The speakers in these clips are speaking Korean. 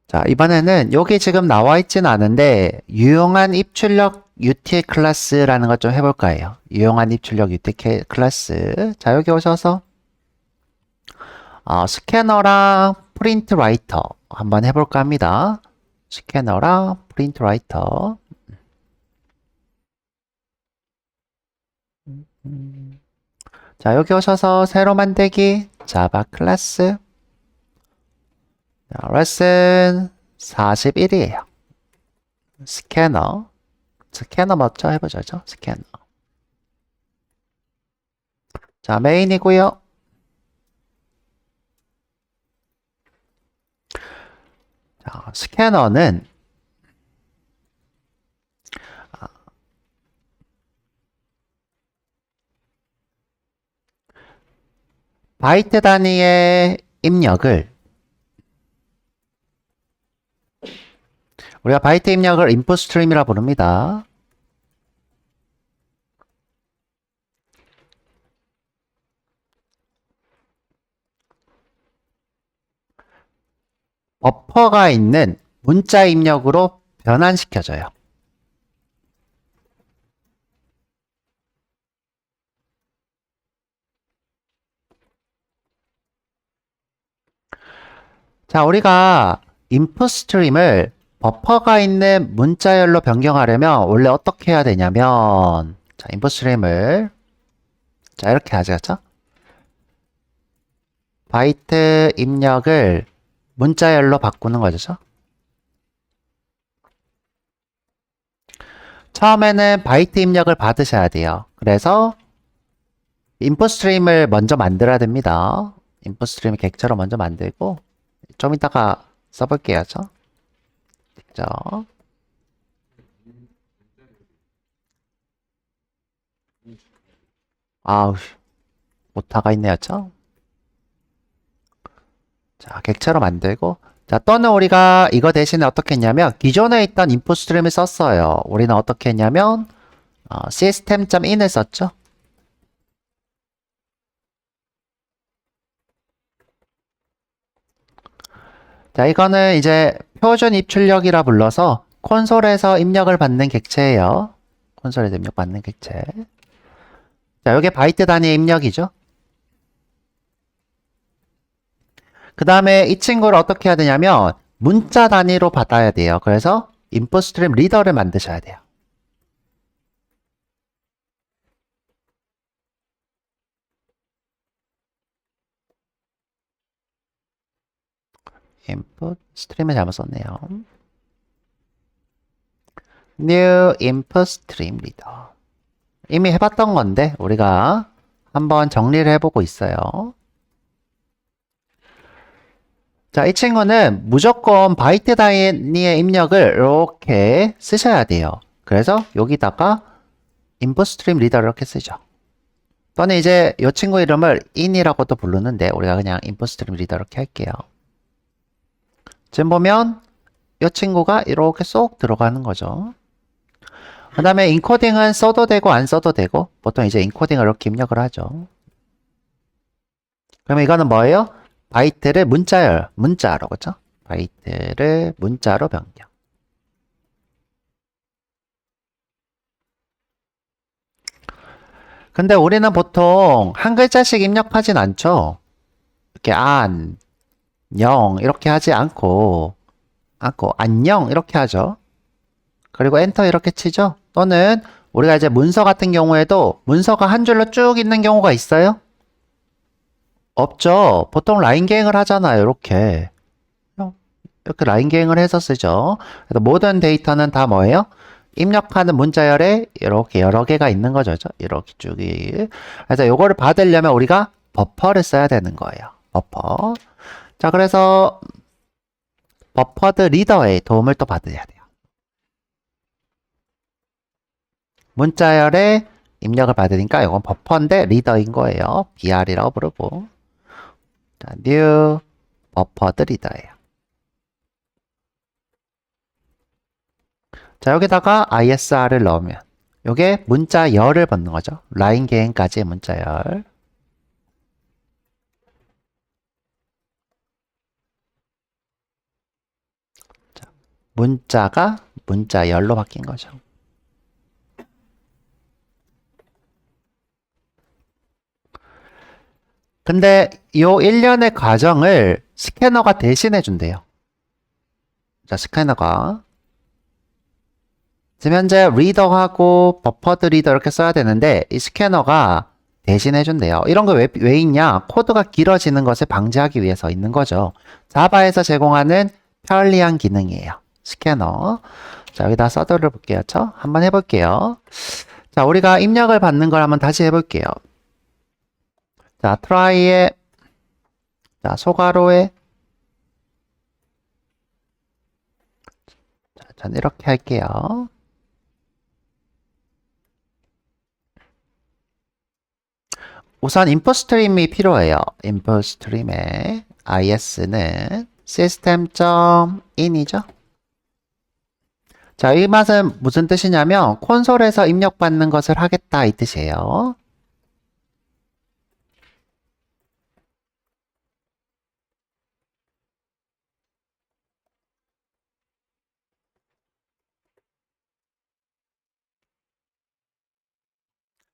자, 이번에는 여기 지금 나와 있진 않은데 유용한 입출력 UTL 클래스라는 것 좀 해볼까 해요. 유용한 입출력 UTL 클래스. 자, 여기 오셔서 스캐너랑 프린트 라이터 한번 해볼까 합니다. 스캐너랑 프린트 라이터. 자, 여기 오셔서 새로 만들기 자바 클래스. 자, 레슨 41이에요. 스캐너 먼저 해보죠. 스캐너. 자, 메인이고요. 자, 스캐너는 바이트 단위의 입력을 우리가 바이트 입력을 인풋 스트림이라 부릅니다. 버퍼가 있는 문자 입력으로 변환시켜줘요. 자, 우리가 인풋 스트림을 버퍼가 있는 문자열로 변경하려면 원래 어떻게 해야 되냐면 자, 인풋 스트림을 자, 이렇게 하죠. 바이트 입력을 문자열로 바꾸는 거죠. 처음에는 바이트 입력을 받으셔야 돼요. 그래서 인풋 스트림을 먼저 만들어야 됩니다. 인풋 스트림 객체로 먼저 만들고 좀 이따가 써볼게요. 그죠? 아우, 오타가 있네요. 자, 객체로 만들고 자, 또는 우리가 이거 대신에 어떻게 했냐면 기존에 있던 인풋 스트림을 썼어요. 우리는 어떻게 했냐면 system.in을 썼죠. 자, 이거는 이제 표준 입출력이라 불러서 콘솔에서 입력을 받는 객체예요. 콘솔에서 입력받는 객체. 자, 이게 바이트 단위의 입력이죠. 그 다음에 이 친구를 어떻게 해야 되냐면 문자 단위로 받아야 돼요. 그래서 인풋 스트림 리더를 만드셔야 돼요. 인풋 스트림을 잘못 썼네요. new input stream reader. 이미 해봤던 건데 우리가 한번 정리를 해보고 있어요. 자, 이 친구는 무조건 바이트 단위의 입력을 이렇게 쓰셔야 돼요. 그래서 여기다가 input stream reader를 이렇게 쓰죠. 또는 이제 이 친구 이름을 in이라고도 부르는데 우리가 그냥 input stream reader 이렇게 할게요. 지금 보면 이 친구가 이렇게 쏙 들어가는 거죠. 그 다음에 인코딩은 써도 되고 안 써도 되고 보통 이제 인코딩을 이렇게 입력을 하죠. 그러면 이거는 뭐예요? 바이트를 문자로 그죠? 바이트를 문자로 변경. 근데 우리는 보통 한 글자씩 입력하진 않죠. 이렇게 안, 영 이렇게 하지 않고 안녕 이렇게 하죠. 그리고 엔터 이렇게 치죠. 또는 우리가 이제 문서 같은 경우에도 문서가 한 줄로 쭉 있는 경우가 있어요? 없죠. 보통 라인 계행을 하잖아요. 이렇게 라인 계행을 해서 쓰죠. 그래서 모든 데이터는 다 뭐예요? 입력하는 문자열에 이렇게 여러 개가 있는 거죠. 이렇게 쭉. 그래서 요거를 받으려면 우리가 버퍼를 써야 되는 거예요. 버퍼. 자, 그래서 버퍼드 리더의 도움을 또 받아야 돼요. 문자열에 입력을 받으니까 이건 버퍼인데 리더인 거예요. BR이라고 부르고. 자, new 버퍼드 리더예요. 자, 여기다가 ISR을 넣으면 이게 문자열을 받는 거죠. 라인 계행까지의 문자열. 문자가 문자 열로 바뀐 거죠. 근데 요 일련의 과정을 스캐너가 대신해 준대요. 자, 스캐너가 지금 현재 리더하고 버퍼드 리더 이렇게 써야 되는데 이 스캐너가 대신해 준대요. 이런 거 왜 있냐? 코드가 길어지는 것을 방지하기 위해서 있는 거죠. 자바에서 제공하는 편리한 기능이에요. 스캐너. 자, 여기다 서드를 볼게요. 한번 해볼게요. 자, 우리가 입력을 받는 걸 한번 다시 해볼게요. 자, try에, 자, 소괄호에, 자, 전 이렇게 할게요. 우선 인풋 스트림이 필요해요. 인풋 스트림의 is는 system.in이죠. 자, 이 맛은 무슨 뜻이냐면 콘솔에서 입력받는 것을 하겠다 이 뜻이에요.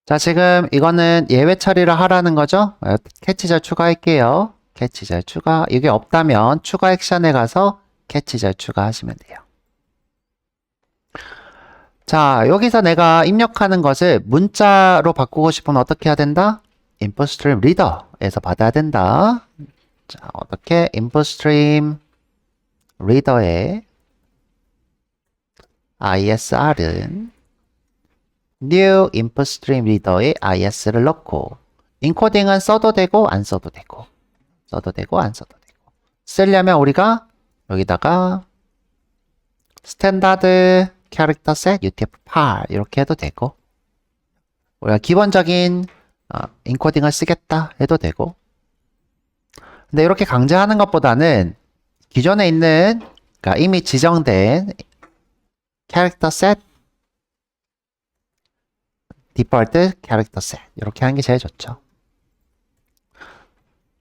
자, 지금 이거는 예외 처리를 하라는 거죠. 캐치절 추가할게요. 캐치절 추가. 이게 없다면 추가 액션에 가서 캐치절 추가하시면 돼요. 자, 여기서 내가 입력하는 것을 문자로 바꾸고 싶으면 어떻게 해야 된다? input stream reader에서 받아야 된다. 자, 어떻게 input stream reader에 ISR은 new input stream reader에 IS를 넣고 인코딩은 써도 되고 안 써도 되고 써도 되고 안 써도 되고 쓰려면 우리가 여기다가 스탠다드 캐릭터 셋 UTF-8 이렇게 해도 되고 우리가 기본적인 인코딩을 쓰겠다 해도 되고 근데 이렇게 강제하는 것보다는 기존에 있는 그러니까 이미 지정된 캐릭터 셋 디폴트 캐릭터 셋 이렇게 하는 게 제일 좋죠.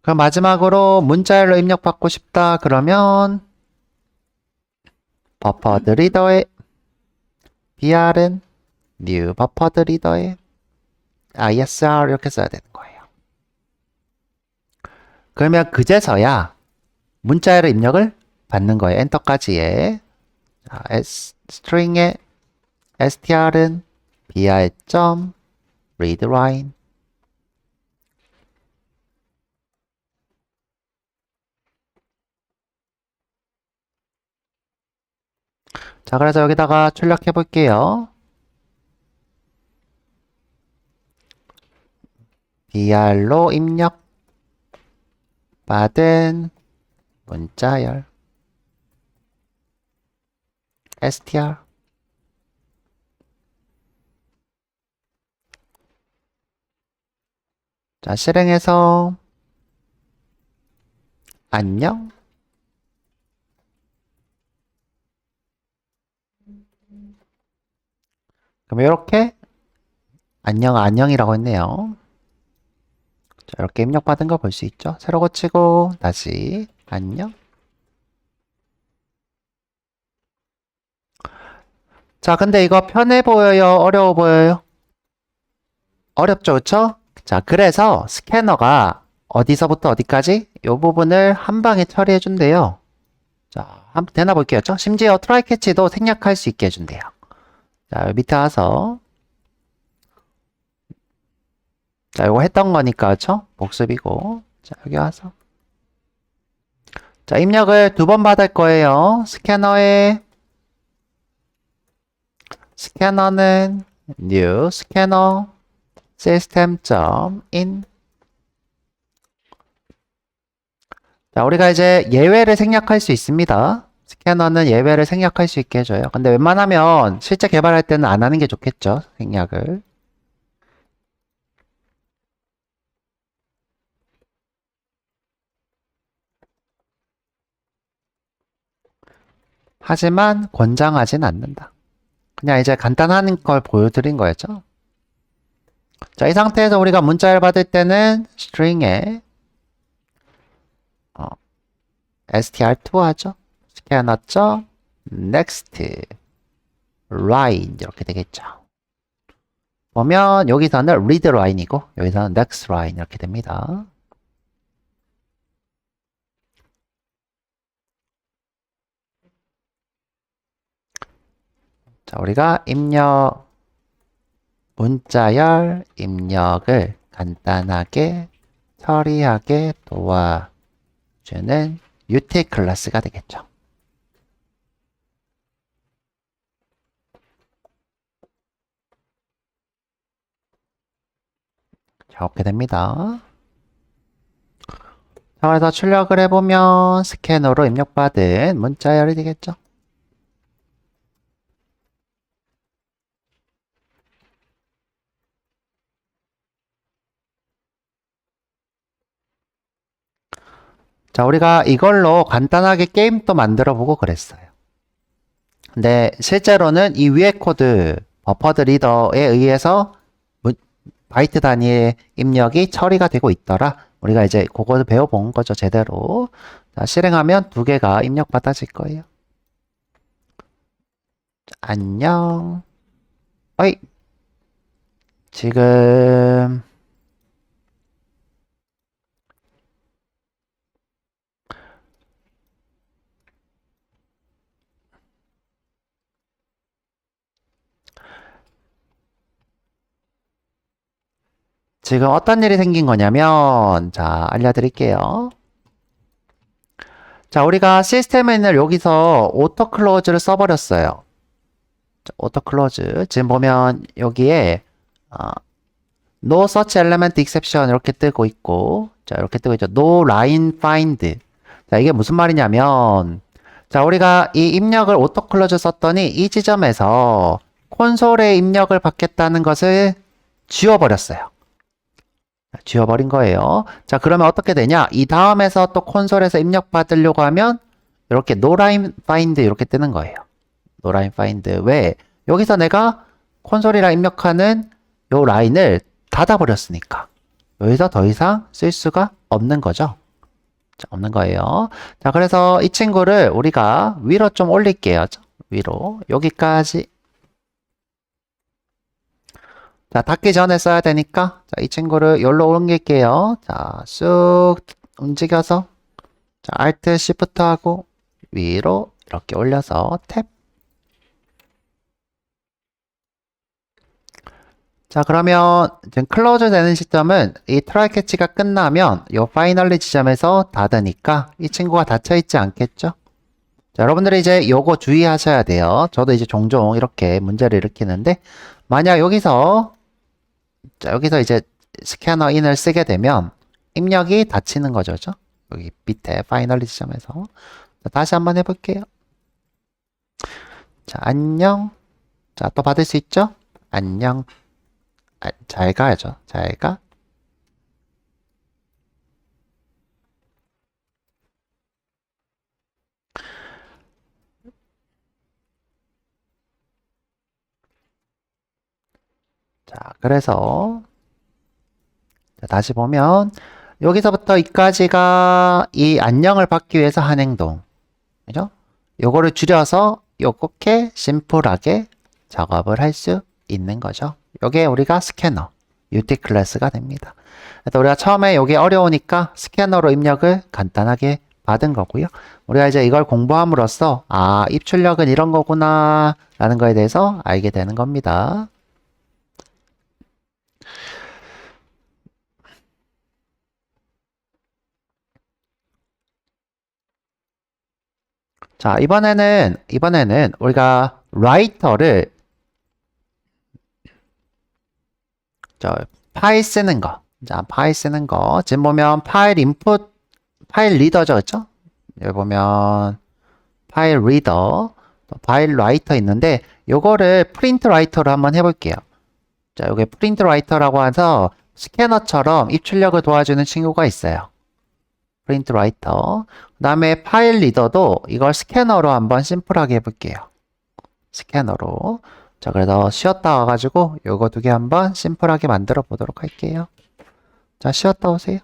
그럼 마지막으로 문자열로 입력받고 싶다 그러면 버퍼드 리더의 BR은 new 버퍼드 리더의 ISR 이렇게 써야 되는 거예요. 그러면 그제서야 문자열로 입력을 받는 거예요. 엔터까지의 string의 str은 BR.readLine 자, 그래서 여기다가 출력해 볼게요. BR로 입력 받은 문자열 str 자, 실행해서 안녕 그럼 이렇게 안녕이라고 했네요. 자, 이렇게 입력받은 거 볼 수 있죠? 새로 고치고 다시 안녕. 자, 근데 이거 편해 보여요? 어려워 보여요? 어렵죠, 그쵸? 자, 그래서 스캐너가 어디서부터 어디까지? 이 부분을 한 방에 처리해 준대요. 자, 한번 되나 볼게요. 심지어 트라이 캐치도 생략할 수 있게 해준대요. 자, 밑에 와서 자, 이거 했던 거니까, 그쵸? 복습이고. 자, 여기 와서. 자, 입력을 2번 받을 거예요. 스캐너는 new scanner system.in 자, 우리가 이제 예외를 생략할 수 있습니다. 스캐너는 예외를 생략할 수 있게 해줘요. 근데 웬만하면 실제 개발할 때는 안 하는 게 좋겠죠. 생략을. 하지만 권장하진 않는다. 그냥 이제 간단한 걸 보여드린 거였죠. 자, 이 상태에서 우리가 문자를 받을 때는 string에 str2 하죠. scanner. next line 이렇게 되겠죠. 보면 여기서는 read line이고 여기서는 next line 이렇게 됩니다. 자, 우리가 입력 문자열 입력을 간단하게 처리하게 도와주는 util 클래스가 되겠죠. 이렇게 됩니다. 자, 그래서 출력을 해보면 스캐너로 입력받은 문자열이 되겠죠. 자, 우리가 이걸로 간단하게 게임도 만들어 보고 그랬어요. 근데 실제로는 이 위에 코드 버퍼드 리더에 의해서 바이트 단위의 입력이 처리가 되고 있더라. 우리가 이제 그거 배워본 거죠, 제대로. 자, 실행하면 두 개가 입력받아질 거예요. 자, 안녕. 어이. 지금 어떤 일이 생긴 거냐면, 자, 알려드릴게요. 자, 우리가 시스템인을 여기서 오토 클로즈를 써버렸어요. 오토 클로즈. 지금 보면 여기에 no search element exception 이렇게 뜨고 있고, 자, 이렇게 뜨고 있죠. no line find. 자, 이게 무슨 말이냐면, 자, 우리가 이 입력을 오토 클로즈 썼더니 이 지점에서 콘솔에 입력을 받겠다는 것을 지워버렸어요. 지워버린 거예요. 자, 그러면 어떻게 되냐? 이 다음에서 또 콘솔에서 입력 받으려고 하면 이렇게 no line find 이렇게 뜨는 거예요. no line find. 왜? 여기서 내가 콘솔이랑 입력하는 요 라인을 닫아버렸으니까 여기서 더 이상 쓸 수가 없는 거죠. 자, 없는 거예요. 자, 그래서 이 친구를 우리가 위로 좀 올릴게요. 위로 여기까지. 자, 닫기 전에 써야 되니까 자, 이 친구를 여기로 옮길게요. 자, 쑥 움직여서 자, Alt Shift 하고 위로 이렇게 올려서 탭. 자, 그러면 지금 클로즈 되는 시점은 이 트라이 캐치가 끝나면 이 파이널리 지점에서 닫으니까 이 친구가 닫혀 있지 않겠죠? 자, 여러분들이 이제 요거 주의하셔야 돼요. 저도 이제 종종 이렇게 문제를 일으키는데 만약 여기서 자, 여기서 이제 스캐너 인을 쓰게 되면 입력이 닫히는 거죠. 그죠? 여기 밑에 파이널리 지점에서. 자, 다시 한번 해볼게요. 자, 안녕. 자, 또 받을 수 있죠? 안녕. 잘 가야죠. 잘 가. 자, 그래서 자, 다시 보면 여기서부터 이까지가 이 안녕을 받기 위해서 한 행동. 그죠? 요거를 줄여서 요렇게 심플하게 작업을 할 수 있는 거죠. 요게 우리가 스캐너, util 클래스가 됩니다. 그래서 우리가 처음에 요게 어려우니까 스캐너로 입력을 간단하게 받은 거고요. 우리가 이제 이걸 공부함으로써 아, 입출력은 이런 거구나 라는 거에 대해서 알게 되는 겁니다. 자, 이번에는 우리가 라이터를 파일 쓰는 거. 자, 파일 쓰는 거. 지금 보면 파일 인풋, 파일 리더죠, 그쵸? 여기 보면 파일 리더, 파일 라이터 있는데 요거를 프린트 라이터로 한번 해볼게요. 자, 요게 프린트 라이터라고 해서 스캐너처럼 입출력을 도와주는 친구가 있어요. 프린트 라이터. 그 다음에 파일 리더도 이걸 스캐너로 한번 심플하게 해볼게요. 스캐너로. 자, 그래서 쉬었다 와가지고 요거 두 개 한번 심플하게 만들어 보도록 할게요. 자, 쉬었다 오세요.